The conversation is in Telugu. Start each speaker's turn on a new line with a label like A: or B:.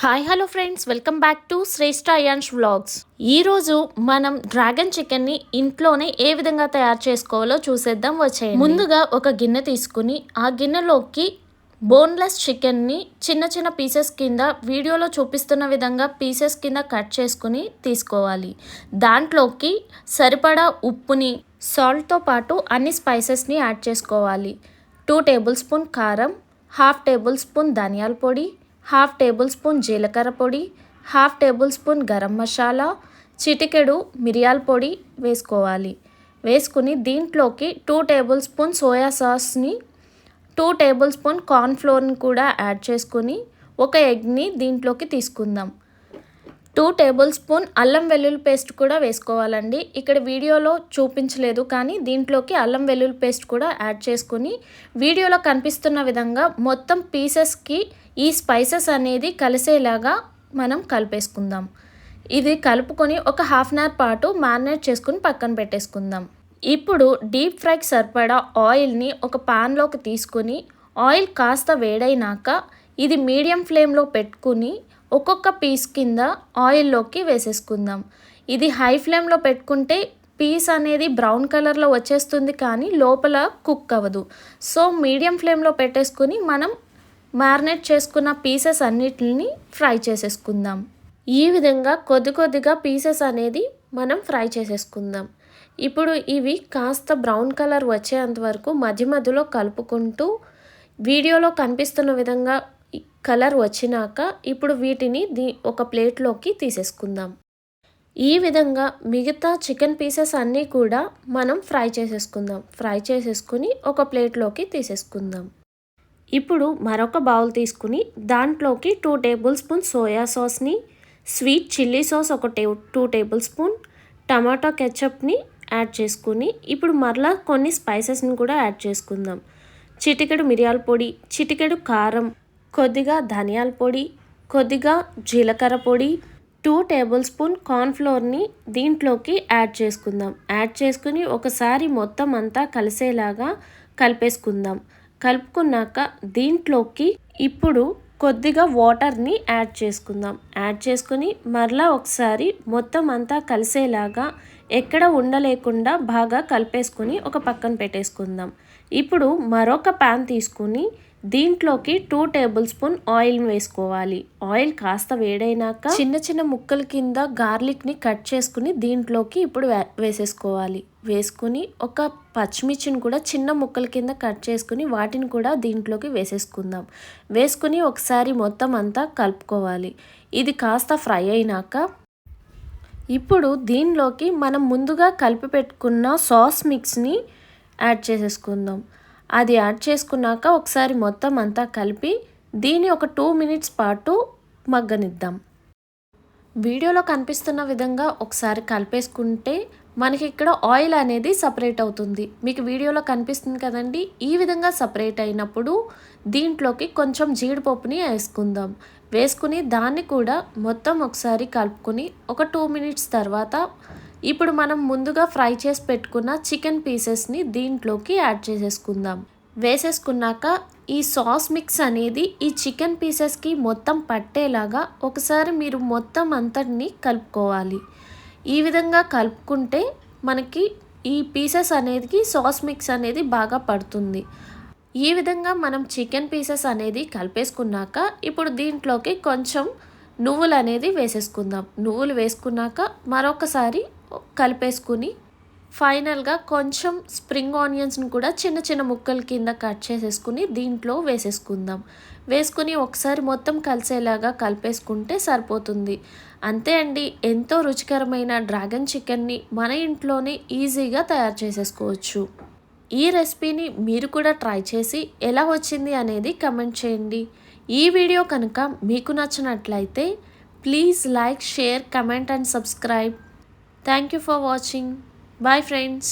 A: Hi hello friends, welcome back to Shreshtha Ayansh vlogs. ఈరోజు మనం డ్రాగన్ చికెన్ని ఇంట్లోనే ఏ విధంగా తయారు చేసుకోవాలో చూసేద్దాం వచ్చేయండి. ముందుగా ఒక గిన్నె తీసుకుని ఆ గిన్నెలోకి బోన్లెస్ చికెన్ని చిన్న చిన్న పీసెస్ కింద వీడియోలో చూపిస్తున్న విధంగా పీసెస్ కింద కట్ చేసుకుని తీసుకోవాలి. దాంట్లోకి సరిపడా ఉప్పుని, సాల్ట్తో పాటు అన్ని స్పైసెస్ని యాడ్ చేసుకోవాలి. 2 టేబుల్ స్పూన్ కారం, 1/2 టేబుల్ స్పూన్ ధనియాల పొడి, 1/2 టేబుల్ స్పూన్ జీలకర్ర పొడి, 1/2 టేబుల్ స్పూన్ గరం మసాలా, చిటికెడు మిరియాల పొడి వేసుకోవాలి. వేసుకుని దీంట్లోకి 2 టేబుల్ స్పూన్ సోయా సాస్ని, 2 టేబుల్ స్పూన్ కార్న్ఫ్లోర్ని కూడా యాడ్ చేసుకుని ఒక ఎగ్ని దీంట్లోకి తీసుకుందాం. 2 టేబుల్ స్పూన్ అల్లం వెల్లుల్లి పేస్ట్ కూడా వేసుకోవాలండి. ఇక్కడ వీడియోలో చూపించలేదు కానీ దీంట్లోకి అల్లం వెల్లుల్లి పేస్ట్ కూడా యాడ్ చేసుకుని వీడియోలో కనిపిస్తున్న విధంగా మొత్తం పీసెస్కి ఈ స్పైసెస్ అనేది కలిసేలాగా మనం కలిపేసుకుందాం. ఇది కలుపుకొని ఒక హాఫ్ అన్ అవర్ పాటు మ్యారినేట్ చేసుకుని పక్కన పెట్టేసుకుందాం. ఇప్పుడు డీప్ ఫ్రైకి సరిపడా ఆయిల్ని ఒక ప్యాన్లోకి తీసుకుని ఆయిల్ కాస్త వేడైనాక ఇది మీడియం ఫ్లేమ్లో పెట్టుకుని ఒక్కొక్క పీస్ కింద ఆయిల్లోకి వేసేసుకుందాం. ఇది హై ఫ్లేమ్లో పెట్టుకుంటే పీస్ అనేది బ్రౌన్ కలర్లో వచ్చేస్తుంది కానీ లోపల కుక్ అవ్వదు. సో మీడియం ఫ్లేమ్లో పెట్టేసుకుని మనం మ్యారినేట్ చేసుకున్న పీసెస్ అన్నిటిని ఫ్రై చేసేసుకుందాం. ఈ విధంగా కొద్ది కొద్దిగా పీసెస్ అనేది మనం ఫ్రై చేసేసుకుందాం. ఇప్పుడు ఇవి కాస్త బ్రౌన్ కలర్ వచ్చేంత వరకు మధ్య మధ్యలో కలుపుకుంటూ వీడియోలో కనిపిస్తున్న విధంగా కలర్ వచ్చినాక ఇప్పుడు వీటిని ఒక ప్లేట్లోకి తీసేసుకుందాం. ఈ విధంగా మిగతా చికెన్ పీసెస్ అన్నీ కూడా మనం ఫ్రై చేసేసుకుందాం. ఫ్రై చేసేసుకుని ఒక ప్లేట్లోకి తీసేసుకుందాం. ఇప్పుడు మరొక బౌల్ తీసుకుని దాంట్లోకి 2 టేబుల్ స్పూన్ సోయా సాస్ని, స్వీట్ చిల్లీ సాస్ ఒక 2 టేబుల్ స్పూన్, టమాటో కెచప్ని యాడ్ చేసుకుని ఇప్పుడు మరలా కొన్ని స్పైసెస్ని కూడా యాడ్ చేసుకుందాం. చిటికెడు మిరియాల పొడి, చిటికెడు కారం, కొద్దిగా ధనియాల పొడి, కొద్దిగా జీలకర్ర పొడి, 2 టేబుల్ స్పూన్ కార్న్ఫ్లోర్ని దీంట్లోకి యాడ్ చేసుకుందాం. యాడ్ చేసుకుని ఒకసారి మొత్తం అంతా కలిసేలాగా కలిపేసుకుందాం. కలుపుకున్నాక దీంట్లోకి ఇప్పుడు కొద్దిగా వాటర్ని యాడ్ చేసుకుందాం. యాడ్ చేసుకుని మరలా ఒకసారి మొత్తం అంతా కలిసేలాగా ఎక్కడ ఉండలేకుండా బాగా కలిపేసుకుని ఒక పక్కన పెట్టేసుకుందాం. ఇప్పుడు మరొక ప్యాన్ తీసుకుని దీంట్లోకి 2 టేబుల్ స్పూన్ ఆయిల్ వేసుకోవాలి. ఆయిల్ కాస్త వేడైనాక చిన్న చిన్న ముక్కల కింద గార్లిక్ని కట్ చేసుకుని దీంట్లోకి ఇప్పుడు వేసేసుకోవాలి. వేసుకుని ఒక పచ్చిమిర్చిని కూడా చిన్న ముక్కల కింద కట్ చేసుకుని వాటిని కూడా దీంట్లోకి వేసేసుకుందాం. వేసుకుని ఒకసారి మొత్తం అంతా కలుపుకోవాలి. ఇది కాస్త ఫ్రై అయినాక ఇప్పుడు దీనిలోకి మనం ముందుగా కలిపి పెట్టుకున్న సాస్ మిక్స్ని యాడ్ చేసేసుకుందాం. అది యాడ్ చేసుకున్నాక ఒకసారి మొత్తం అంతా కలిపి దీన్ని ఒక 2 మినిట్స్ పాటు మగ్గనిద్దాం. వీడియోలో కనిపిస్తున్న విధంగా ఒకసారి కలిపేసుకుంటే మనకి ఇక్కడ ఆయిల్ అనేది సపరేట్ అవుతుంది. మీకు వీడియోలో కనిపిస్తుంది కదండి, ఈ విధంగా సపరేట్ అయినప్పుడు దీంట్లోకి కొంచెం జీడిపప్పుని వేసుకుందాం. వేసుకుని దాన్ని కూడా మొత్తం ఒకసారి కలుపుకొని ఒక 2 మినిట్స్ తర్వాత ఇప్పుడు మనం ముందుగా ఫ్రై చేసి పెట్టుకున్న చికెన్ పీసెస్ని దీంట్లోకి యాడ్ చేసేసుకుందాం. వేసేసుకున్నాక ఈ సాస్ మిక్స్ అనేది ఈ చికెన్ పీసెస్కి మొత్తం పట్టేలాగా ఒకసారి మీరు మొత్తం అంతటిని కలుపుకోవాలి. ఈ విధంగా కలుపుకుంటే మనకి ఈ పీసెస్ అనేది సాస్ మిక్స్ అనేది బాగా పడుతుంది. ఈ విధంగా మనం చికెన్ పీసెస్ అనేది కలిపేసుకున్నాక ఇప్పుడు దీంట్లోకి కొంచెం నువ్వులు అనేది వేసేసుకుందాం. నువ్వులు వేసుకున్నాక మరొకసారి కలిపేసుకుని ఫైనల్గా కొంచెం స్ప్రింగ్ ఆనియన్స్ని కూడా చిన్న చిన్న ముక్కల కింద కట్ చేసేసుకుని దీంట్లో వేసేసుకుందాం. వేసుకుని ఒకసారి మొత్తం కలిసేలాగా కలిపేసుకుంటే సరిపోతుంది. అంతే అండి, ఎంతో రుచికరమైన డ్రాగన్ చికెన్ని మన ఇంట్లోనే ఈజీగా తయారు చేసేసుకోవచ్చు. ఈ రెసిపీని మీరు కూడా ట్రై చేసి ఎలా వచ్చింది అనేది కమెంట్ చేయండి. ఈ వీడియో కనుక మీకు నచ్చినట్లయితే please like, share, comment and subscribe. Thank you for watching. Bye friends.